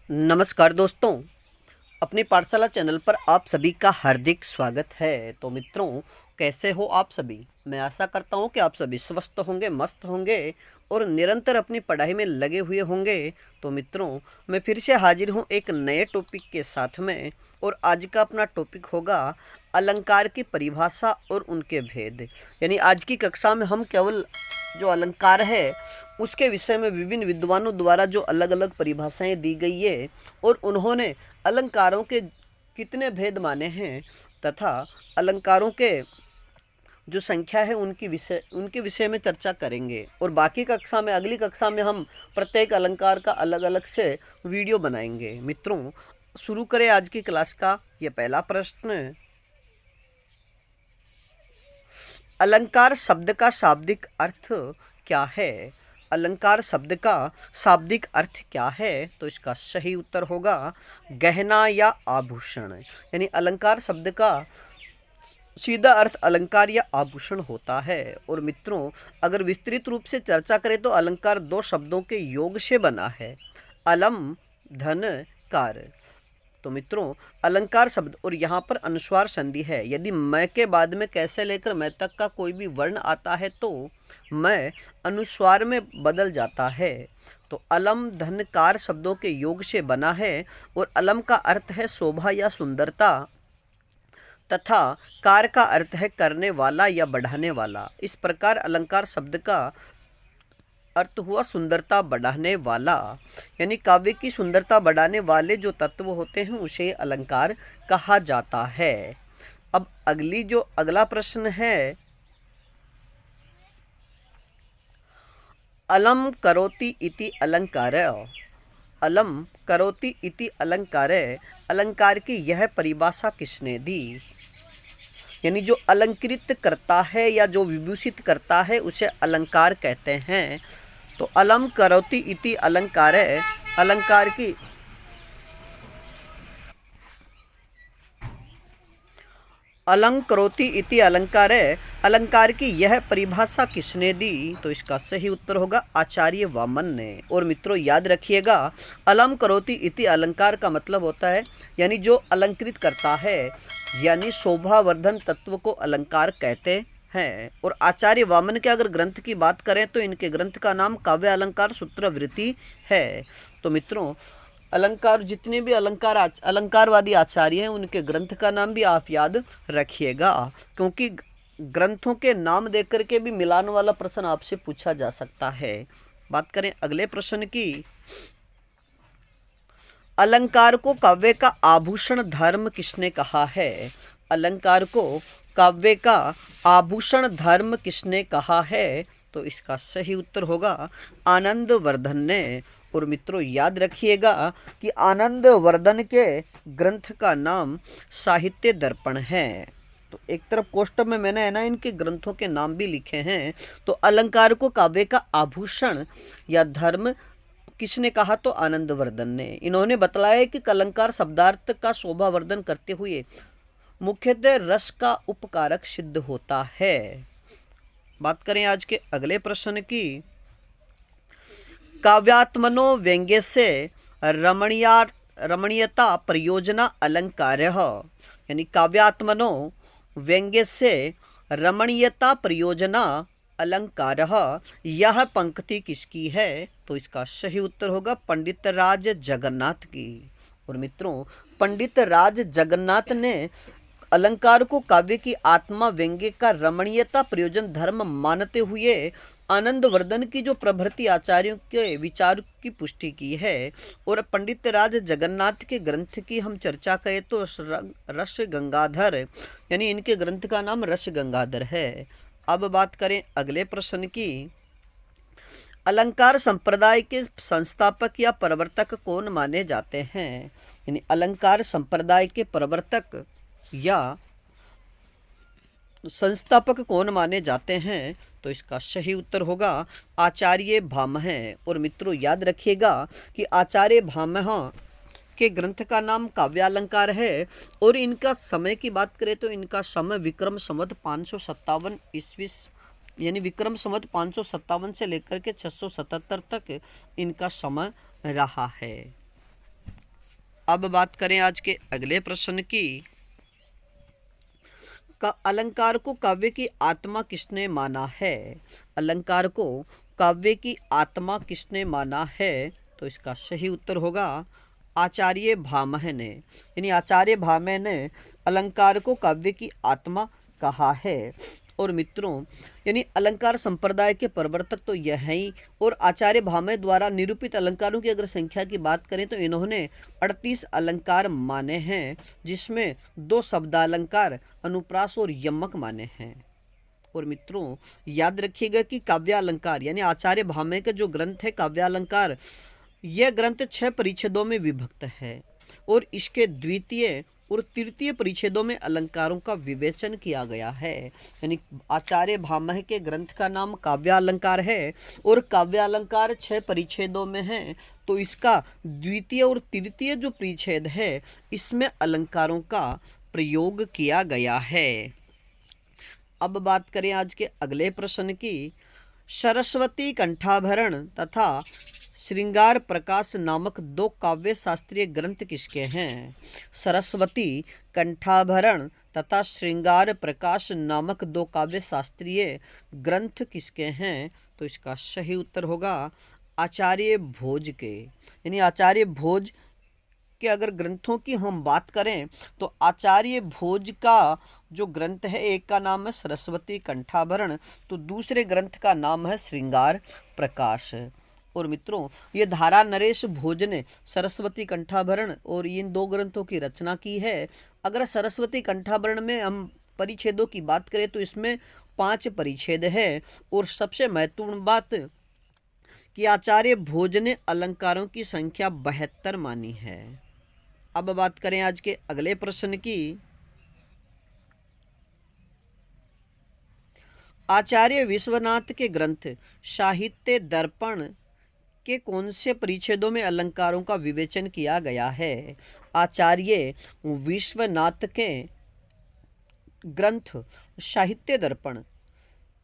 नमस्कार दोस्तों, अपनी पाठशाला चैनल पर आप सभी का हार्दिक स्वागत है। तो मित्रों, कैसे हो आप सभी? मैं आशा करता हूँ कि आप सभी स्वस्थ होंगे, मस्त होंगे और निरंतर अपनी पढ़ाई में लगे हुए होंगे। तो मित्रों, मैं फिर से हाजिर हूँ एक नए टॉपिक के साथ में, और आज का अपना टॉपिक होगा अलंकार की परिभाषा और उनके भेद। यानी आज की कक्षा में हम केवल जो अलंकार है उसके विषय में विभिन्न विद्वानों द्वारा जो अलग अलग परिभाषाएं दी गई है और उन्होंने अलंकारों के कितने भेद माने हैं तथा अलंकारों के जो संख्या है उनके विषय में चर्चा करेंगे। और बाकी कक्षा में, अगली कक्षा में हम प्रत्येक अलंकार का अलग अलग से वीडियो बनाएंगे। मित्रों, शुरू करें आज की क्लास का ये पहला प्रश्न। अलंकार शब्द का शाब्दिक अर्थ क्या है? अलंकार शब्द का शाब्दिक अर्थ क्या है? तो इसका सही उत्तर होगा गहना या आभूषण। यानी अलंकार शब्द का सीधा अर्थ अलंकार या आभूषण होता है। और मित्रों, अगर विस्तृत रूप से चर्चा करें तो अलंकार दो शब्दों के योग से बना है, अलम धन कार। तो मित्रों, अलंकार शब्द, और यहाँ पर अनुस्वार संधि है। यदि मैं के बाद में कैसे लेकर मैं तक का कोई भी वर्ण आता है तो मैं अनुस्वार में बदल जाता है। तो अलम धन कार शब्दों के योग से बना है, और अलम का अर्थ है शोभा या सुंदरता तथा कार का अर्थ है करने वाला या बढ़ाने वाला। इस प्रकार अलंकार शब्द का अर्थ हुआ सुंदरता बढ़ाने वाला। यानी काव्य की सुंदरता बढ़ाने वाले जो तत्व होते हैं उसे अलंकार कहा जाता है। अब अगला प्रश्न है, अलम करोति इति अलंकार। अलम करोति इति अलंकार, अलंकार की यह परिभाषा किसने दी? यानी जो अलंकृत करता है या जो विभूषित करता है उसे अलंकार कहते हैं। तो अलम करोति इति अलंकार, अलंकार की अलंकरोति इति अलंकार, अलंकार की यह परिभाषा किसने दी? तो इसका सही उत्तर होगा आचार्य वामन ने। और मित्रों, याद रखिएगा, अलम करोति इति अलंकार का मतलब होता है यानी जो अलंकृत करता है, यानी शोभावर्धन तत्व को अलंकार कहते हैं। और आचार्य वामन के अगर ग्रंथ की बात करें तो इनके ग्रंथ का नाम काव्य अलंकार सूत्रवृत्ति है। तो मित्रों, अलंकार, जितने भी अलंकारवादी आचार्य हैं उनके ग्रंथ का नाम भी आप याद रखिएगा, क्योंकि ग्रंथों के नाम देकर के भी मिलान वाला प्रश्न आपसे पूछा जा सकता है। बात करें अगले प्रश्न की। अलंकार को काव्य का आभूषण धर्म किसने कहा है? अलंकार को काव्य का आभूषण धर्म किसने कहा है? तो इसका सही उत्तर होगा आनंदवर्धन ने। और मित्रों, याद रखिएगा कि आनंदवर्धन के ग्रंथ का नाम साहित्य दर्पण है। तो एक तरफ कोष्टक में मैंने है ना इनके ग्रंथों के नाम भी लिखे हैं। तो अलंकार को काव्य का आभूषण या धर्म किसने कहा? तो आनंदवर्धन ने। इन्होंने बतलाया कि अलंकार शब्दार्थ का शोभावर्धन करते हुए मुख्यतः रस का उपकारक सिद्ध होता है। बात करें आज के अगले प्रश्न की। काव्यात्मनो व्यंग्य से रमणीयता प्रयोजना अलंकार। यानी काव्यात्मनो व्यंग्य से रमणीयता प्रयोजना अलंकार, यह पंक्ति किसकी है? तो इसका सही उत्तर होगा पंडित राज जगन्नाथ की। और मित्रों, पंडित राज जगन्नाथ ने अलंकार को काव्य की आत्मा व्यंग्य का रमणीयता प्रयोजन धर्म मानते हुए आनंदवर्धन की जो प्रभृति आचार्यों के विचार की पुष्टि की है। और पंडित राज जगन्नाथ के ग्रंथ की हम चर्चा करें तो रस गंगाधर, यानी इनके ग्रंथ का नाम रस गंगाधर है। अब बात करें अगले प्रश्न की। अलंकार संप्रदाय के संस्थापक या प्रवर्तक कौन माने जाते हैं? यानी अलंकार संप्रदाय के प्रवर्तक या संस्थापक कौन माने जाते हैं? तो इसका सही उत्तर होगा आचार्य भामह। और मित्रों, याद रखिएगा कि आचार्य भामह के ग्रंथ का नाम काव्यालंकार है। और इनका समय की बात करें तो इनका समय विक्रम संवत 557 ईस्वी, यानी विक्रम संवत 557 से लेकर के 677 तक इनका समय रहा है। अब बात करें आज के अगले प्रश्न की। अलंकार को काव्य की आत्मा किसने माना है? अलंकार को काव्य की आत्मा किसने माना है? तो इसका सही उत्तर होगा आचार्य भामह ने। यानी आचार्य भामह ने अलंकार को काव्य की आत्मा कहा है। और मित्रों, यानी अलंकार संप्रदाय के प्रवर्तक तो यह ही, और आचार्य भामह द्वारा निरूपित अलंकारों की अगर संख्या की बात करें तो इन्होंने 38 अलंकार माने हैं, जिसमें 2 शब्दालंकार, अनुप्रास और यमक माने हैं। और मित्रों याद रखिएगा कि काव्यालंकार यानी आचार्य भामह का जो ग्रंथ है काव्यालंकार, यह ग्रंथ 6 परिच्छेदों में विभक्त है और इसके द्वितीय और तृतीय परिच्छेदों में अलंकारों का विवेचन किया गया है। यानी आचार्य भामह के ग्रंथ का नाम काव्यालंकार है और काव्यालंकार 6 परिच्छेदों में है, तो इसका द्वितीय और तृतीय जो परिच्छेद है इसमें अलंकारों का प्रयोग किया गया है। अब बात करें आज के अगले प्रश्न की। सरस्वती कंठाभरण तथा श्रृंगार प्रकाश नामक 2 काव्य शास्त्रीय ग्रंथ किसके हैं? सरस्वती कंठाभरण तथा श्रृंगार प्रकाश नामक 2 काव्य शास्त्रीय ग्रंथ किसके हैं? तो इसका सही उत्तर होगा आचार्य भोज के। यानी आचार्य भोज के अगर ग्रंथों की हम बात करें तो आचार्य भोज का जो ग्रंथ है, एक का नाम है सरस्वती कंठाभरण तो दूसरे ग्रंथ का नाम है श्रृंगार प्रकाश। और मित्रों ये धारा नरेश भोज ने सरस्वती कंठाभरण और इन 2 ग्रंथों की रचना की है। अगर सरस्वती कंठाभरण में हम परिच्छेदों की बात करें तो इसमें 5 परिच्छेद है और सबसे महत्वपूर्ण बात कि आचार्य भोज ने अलंकारों की संख्या 72 मानी है। अब बात करें आज के अगले प्रश्न की। आचार्य विश्वनाथ के ग्रंथ साहित्य दर्पण के कौन से परिच्छेदों में अलंकारों का विवेचन किया गया है? आचार्य विश्वनाथ के ग्रंथ साहित्य दर्पण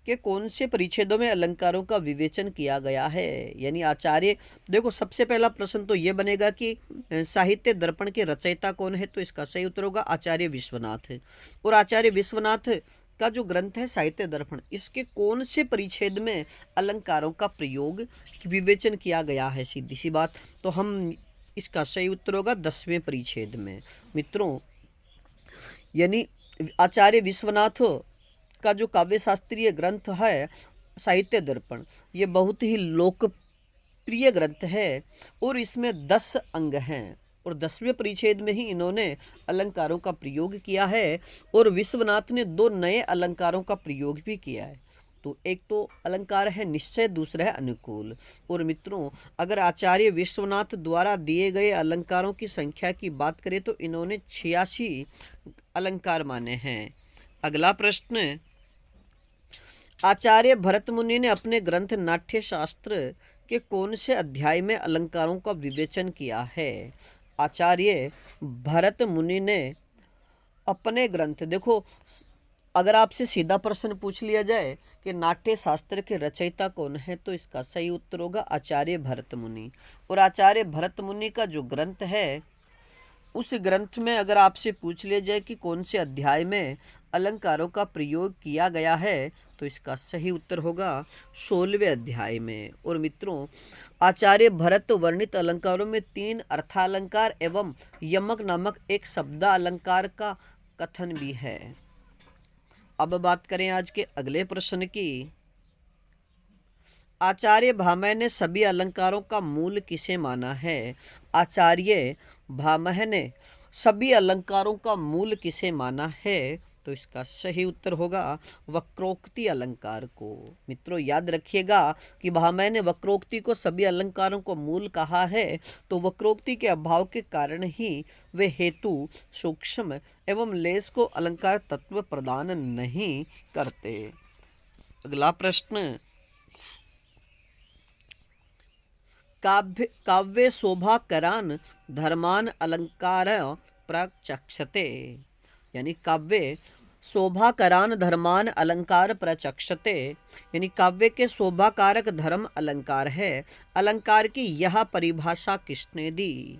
के कौन से परिच्छेदों में अलंकारों का विवेचन किया गया है? यानी आचार्य, देखो सबसे पहला प्रश्न तो ये बनेगा कि साहित्य दर्पण के रचयिता कौन है? तो इसका सही उत्तर होगा आचार्य विश्वनाथ। और आचार्य विश्वनाथ का जो ग्रंथ है साहित्य दर्पण, इसके कौन से परिच्छेद में अलंकारों का प्रयोग विवेचन किया गया है? सीधी सी बात, तो हम इसका सही उत्तर होगा 10वें परिच्छेद में। मित्रों यानी आचार्य विश्वनाथ का जो काव्य शास्त्रीय ग्रंथ है साहित्य दर्पण, ये बहुत ही लोकप्रिय ग्रंथ है और इसमें 10 अंग हैं और 10वें परिच्छेद में ही इन्होंने अलंकारों का प्रयोग किया है। और विश्वनाथ ने 2 नए अलंकारों का प्रयोग भी किया है। तो एक तो अलंकार है निश्चय, दूसरा है अनुकूल। और मित्रों अगर आचार्य विश्वनाथ द्वारा दिए गए अलंकारों की संख्या की बात करें तो इन्होंने 86 अलंकार माने हैं। अगला प्रश्न, आचार्य भरत मुनि ने अपने ग्रंथ नाट्य शास्त्र के कौन से अध्याय में अलंकारों का विवेचन किया है? आचार्य भरत मुनि ने अपने ग्रंथ, देखो अगर आपसे सीधा प्रश्न पूछ लिया जाए कि नाट्य शास्त्र के रचयिता कौन है तो इसका सही उत्तर होगा आचार्य भरत मुनि। और आचार्य भरत मुनि का जो ग्रंथ है उस ग्रंथ में अगर आपसे पूछ लिया जाए कि कौन से अध्याय में अलंकारों का प्रयोग किया गया है तो इसका सही उत्तर होगा 16वें अध्याय में। और मित्रों आचार्य भरत वर्णित अलंकारों में 3 अर्थालंकार एवं यमक नामक एक शब्दालंकार का कथन भी है। अब बात करें आज के अगले प्रश्न की। आचार्य भामह ने सभी अलंकारों का मूल किसे माना है? आचार्य भामह ने सभी अलंकारों का मूल किसे माना है? तो इसका सही उत्तर होगा वक्रोक्ति अलंकार को। मित्रों याद रखिएगा कि भामह ने वक्रोक्ति को सभी अलंकारों को मूल कहा है, तो वक्रोक्ति के अभाव के कारण ही वे हेतु, सूक्ष्म एवं लेस को अलंकार तत्व प्रदान नहीं करते। अगला प्रश्न, काव्य शोभा करान धर्मान अलंकार प्रचक्षते। यानी काव्य शोभा करान धर्मान अलंकार प्रचक्षते, यानी काव्य के शोभा कारक धर्म अलंकार है। अलंकार की यह परिभाषा किसने दी?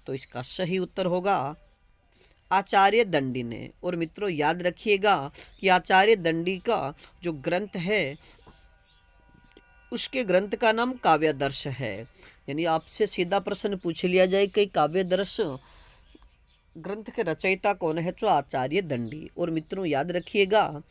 तो इसका सही उत्तर होगा आचार्य दंडी ने। और मित्रों याद रखिएगा कि आचार्य दंडी का जो ग्रंथ है उसके ग्रंथ का नाम काव्यादर्श है। यानी आपसे सीधा प्रश्न पूछ लिया जाए कि काव्यादर्श ग्रंथ के रचयिता कौन है, तो आचार्य दंडी। और मित्रों याद रखिएगा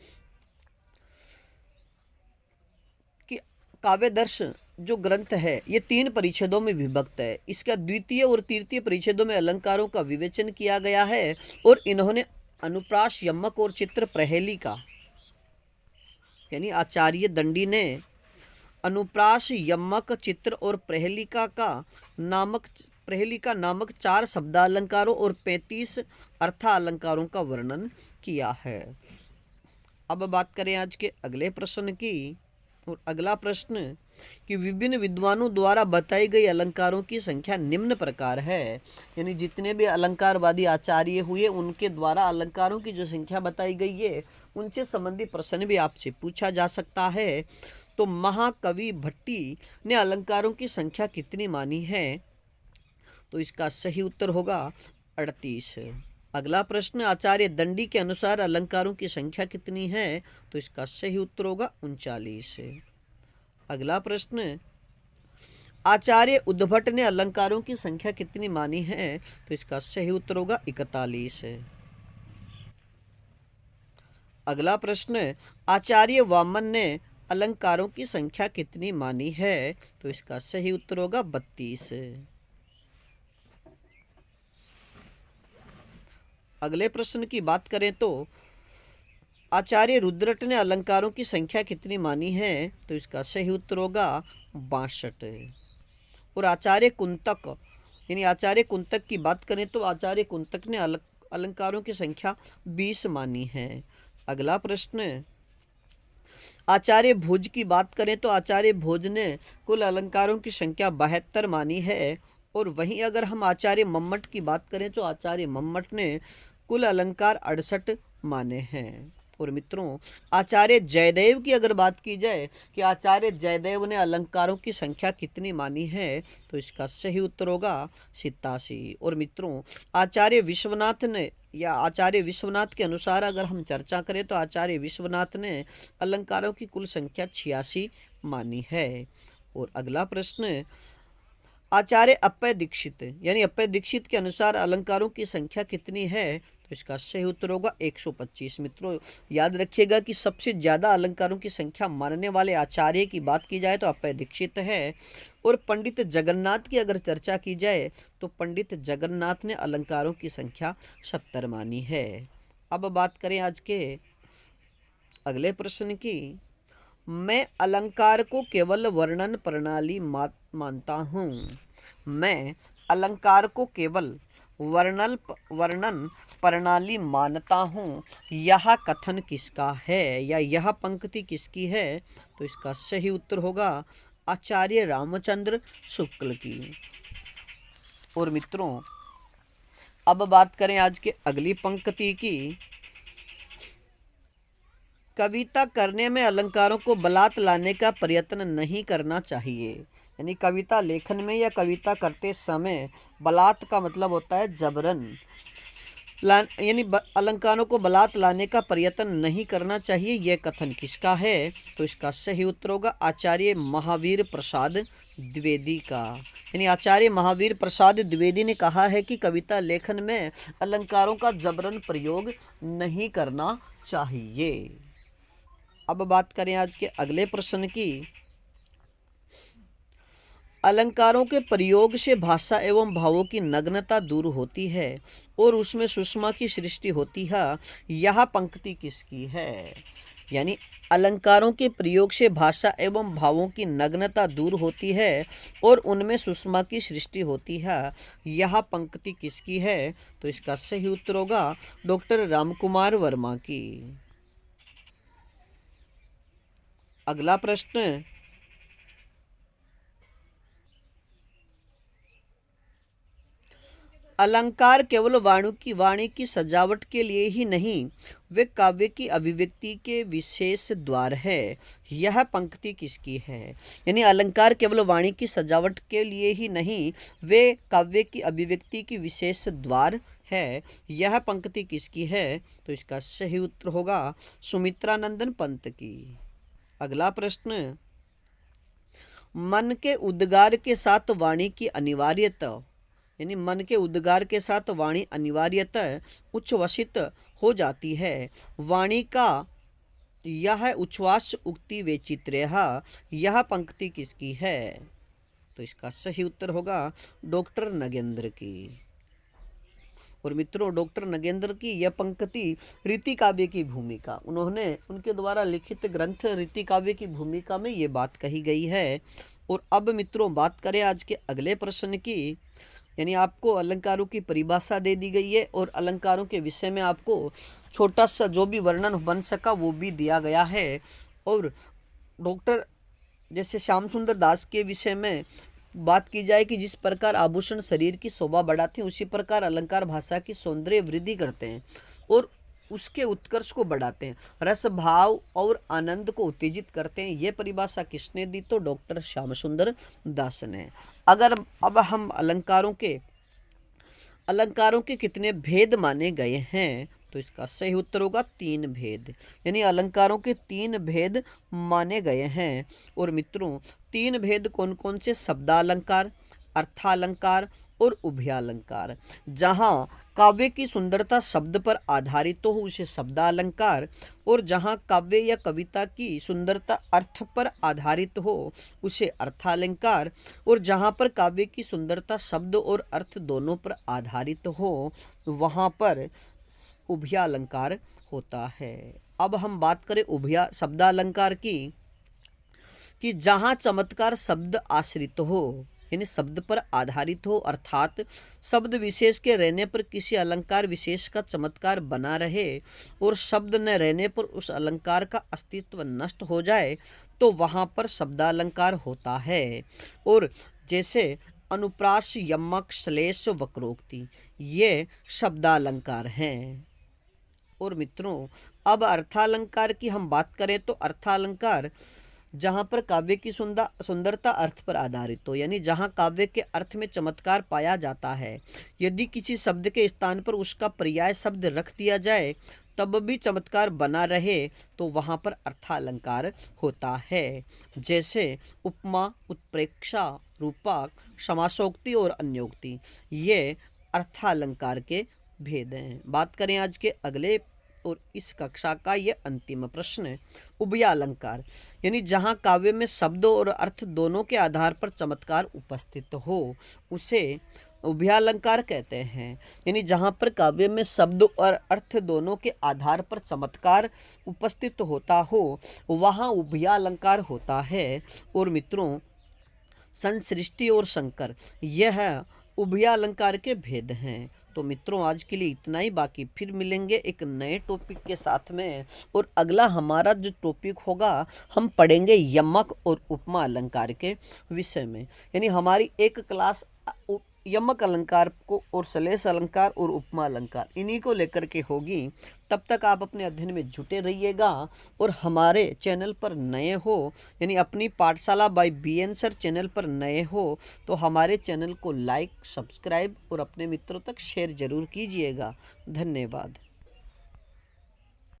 कि काव्यादर्श जो ग्रंथ है ये 3 परिच्छेदों में विभक्त है। इसका द्वितीय और तृतीय परिच्छेदों में अलंकारों का विवेचन किया गया है और इन्होंने अनुप्रास, यमक और चित्र प्रहेलिका, यानी आचार्य दंडी ने अनुप्रास, यमक, चित्र और प्रहेलिका नामक 4 शब्दालंकारों और 35 अर्थालंकारों का वर्णन किया है। अब बात करें आज के अगले प्रश्न की। और अगला प्रश्न कि विभिन्न विद्वानों द्वारा बताई गई अलंकारों की संख्या निम्न प्रकार है। यानी जितने भी अलंकारवादी आचार्य हुए उनके द्वारा अलंकारों की जो संख्या बताई गई है उनसे संबंधित प्रश्न भी आपसे पूछा जा सकता है। तो महाकवि भट्टी ने अलंकारों की संख्या कितनी मानी है, तो इसका सही उत्तर होगा 38। अगला प्रश्न आचार्य दंडी के अनुसार अलंकारों की संख्या कितनी है, तो इसका सही उत्तर होगा 39। अगला प्रश्न आचार्य उद्भट ने अलंकारों की संख्या कितनी मानी है, तो इसका सही उत्तर होगा 41। अगला प्रश्न आचार्य वामन ने अलंकारों की संख्या कितनी मानी है, तो इसका सही उत्तर होगा 32। अगले प्रश्न की बात करें तो आचार्य रुद्रट ने अलंकारों की संख्या कितनी मानी है, तो इसका सही उत्तर होगा 62। और आचार्य कुंतक यानी आचार्य कुंतक की बात करें तो आचार्य कुंतक ने अलंकारों की संख्या 20 मानी है। अगला प्रश्न आचार्य भोज की बात करें तो आचार्य भोज ने कुल अलंकारों की संख्या 72 मानी है। और वहीं अगर हम आचार्य मम्मट की बात करें तो आचार्य मम्मट ने कुल अलंकार 68 माने हैं। और मित्रों आचार्य जयदेव की अगर बात की जाए कि आचार्य जयदेव ने अलंकारों की संख्या कितनी मानी है, तो इसका सही उत्तर होगा 87। और मित्रों आचार्य विश्वनाथ ने या आचार्य विश्वनाथ के अनुसार अगर हम चर्चा करें तो आचार्य विश्वनाथ ने अलंकारों की कुल संख्या 86 मानी है। और अगला प्रश्न आचार्य अप्पय दीक्षित यानी अप्पय दीक्षित के अनुसार अलंकारों की संख्या कितनी है, तो इसका सही उत्तर होगा 125। मित्रों याद रखिएगा कि सबसे ज़्यादा अलंकारों की संख्या मानने वाले आचार्य की बात की जाए तो अप्पय दीक्षित है। और पंडित जगन्नाथ की अगर चर्चा की जाए तो पंडित जगन्नाथ ने अलंकारों की संख्या 70 मानी है। अब बात करें आज के अगले प्रश्न की। मैं अलंकार को केवल वर्णन प्रणाली मानता हूँ। मैं अलंकार को केवल वर्णन प्रणाली मानता हूँ। यह कथन किसका है या यह पंक्ति किसकी है, तो इसका सही उत्तर होगा आचार्य रामचंद्र शुक्ल की। और मित्रों अब बात करें आज के अगली पंक्ति की। कविता करने में अलंकारों को बलात् लाने का प्रयत्न नहीं करना चाहिए। यानी कविता लेखन में या कविता करते समय बलात् का मतलब होता है जबरन, यानी अलंकारों को बलात् लाने का प्रयत्न नहीं करना चाहिए। यह कथन किसका है, तो इसका सही उत्तर होगा आचार्य महावीर प्रसाद द्विवेदी का। यानी आचार्य महावीर प्रसाद द्विवेदी ने कहा है कि कविता लेखन में अलंकारों का जबरन प्रयोग नहीं करना चाहिए। अब बात करें आज के अगले प्रश्न की। अलंकारों के प्रयोग से भाषा एवं भावों की नग्नता दूर होती है और उसमें सुषमा की सृष्टि होती है। यह पंक्ति किसकी है? यानी अलंकारों के प्रयोग से भाषा एवं भावों की नग्नता दूर होती है और उनमें सुषमा की सृष्टि होती है। यह पंक्ति किसकी है, तो इसका सही उत्तर होगा डॉक्टर रामकुमार वर्मा की। अगला प्रश्न अलंकार केवल वाणी की सजावट के लिए ही नहीं, वे काव्य की अभिव्यक्ति के विशेष द्वार है। यह पंक्ति किसकी है? यानी अलंकार केवल वाणी की सजावट के लिए ही नहीं, वे काव्य की अभिव्यक्ति की विशेष द्वार है। यह पंक्ति किसकी है? तो इसका सही उत्तर होगा सुमित्रा नंदन पंत की। अगला प्रश्न, मन के उद्गार के साथ वाणी की अनिवार्यता, यानी मन के उद्गार के साथ वाणी अनिवार्यतः उच्छ्वसित हो जाती है। वाणी का यह उच्छ्वास उक्ति वैचित्र्य, यह पंक्ति किसकी है? तो इसका सही उत्तर होगा डॉक्टर नगेंद्र की। और मित्रों, डॉक्टर नगेंद्र की यह पंक्ति रीति काव्य की भूमिका, उन्होंने उनके द्वारा लिखित ग्रंथ रीति काव्य की भूमिका में ये बात कही गई है। और अब मित्रों बात करें आज के अगले प्रश्न की, यानी आपको अलंकारों की परिभाषा दे दी गई है और अलंकारों के विषय में आपको छोटा सा जो भी वर्णन बन सका वो भी दिया गया है। और डॉक्टर जैसे श्याम सुंदर दास के विषय में बात की जाए कि जिस प्रकार आभूषण शरीर की शोभा बढ़ाते हैं, उसी प्रकार अलंकार भाषा की सौंदर्य वृद्धि करते हैं और उसके उत्कर्ष को बढ़ाते हैं, रस भाव और आनंद को उत्तेजित करते हैं। ये परिभाषा किसने दी? तो डॉक्टर श्याम सुंदर दास ने। अगर अब हम अलंकारों के कितने भेद माने गए हैं? तो इसका सही उत्तर होगा 3 भेद, यानी अलंकारों के 3 भेद माने गए हैं। और मित्रों 3 भेद कौन कौन से? शब्दालंकार, अर्थालंकार और उभयालंकार। जहाँ काव्य की सुंदरता शब्द पर आधारित हो उसे शब्दालंकार, और जहाँ काव्य या कविता की सुंदरता अर्थ पर आधारित हो उसे अर्थालंकार, और जहाँ पर काव्य की सुंदरता शब्द और अर्थ दोनों पर आधारित हो वहाँ पर उभयालंकार होता है। अब हम बात करें शब्दालंकार की, कि जहाँ चमत्कार शब्द आश्रित हो, यानी शब्द पर आधारित हो, अर्थात शब्द विशेष के रहने पर किसी अलंकार विशेष का चमत्कार बना रहे और शब्द न रहने पर उस अलंकार का अस्तित्व नष्ट हो जाए, तो वहाँ पर शब्दालंकार होता है। और जैसे अनुप्रास, यमक, श्लेष, वक्रोक्ति, ये शब्दालंकार हैं। और मित्रों अब अर्थालंकार की हम बात करें तो अर्थालंकार जहाँ पर काव्य की सुंदरता अर्थ पर आधारित हो, यानी जहाँ काव्य के अर्थ में चमत्कार पाया जाता है, यदि किसी शब्द के स्थान पर उसका पर्याय शब्द रख दिया जाए तब भी चमत्कार बना रहे, तो वहाँ पर अर्थालंकार होता है। जैसे उपमा, उत्प्रेक्षा, रूपक, समासोक्ति और अन्योक्ति, ये अर्थालंकार के भेद हैं। बात करें आज के अगले और इस कक्षा का ये अंतिम प्रश्न, उभयालंकार, यानी जहाँ काव्य में शब्द और अर्थ दोनों के आधार पर चमत्कार उपस्थित हो उसे उभयालंकार कहते हैं। यानी जहाँ पर काव्य में शब्द और अर्थ दोनों के आधार पर चमत्कार उपस्थित होता हो वहाँ उभयालंकार होता है। और मित्रों संसृष्टि और संकर, यह उभयालंकार के भेद हैं। तो मित्रों आज के लिए इतना ही, बाकी फिर मिलेंगे एक नए टॉपिक के साथ में। और अगला हमारा जो टॉपिक होगा हम पढ़ेंगे यमक और उपमा अलंकार के विषय में, यानी हमारी एक क्लास यमक अलंकार को और श्लेष अलंकार और उपमा अलंकार इन्हीं को लेकर के होगी। तब तक आप अपने अध्ययन में जुटे रहिएगा। और हमारे चैनल पर नए हो, यानी अपनी पाठशाला बाय BN सर चैनल पर नए हो, तो हमारे चैनल को लाइक, सब्सक्राइब और अपने मित्रों तक शेयर जरूर कीजिएगा। धन्यवाद।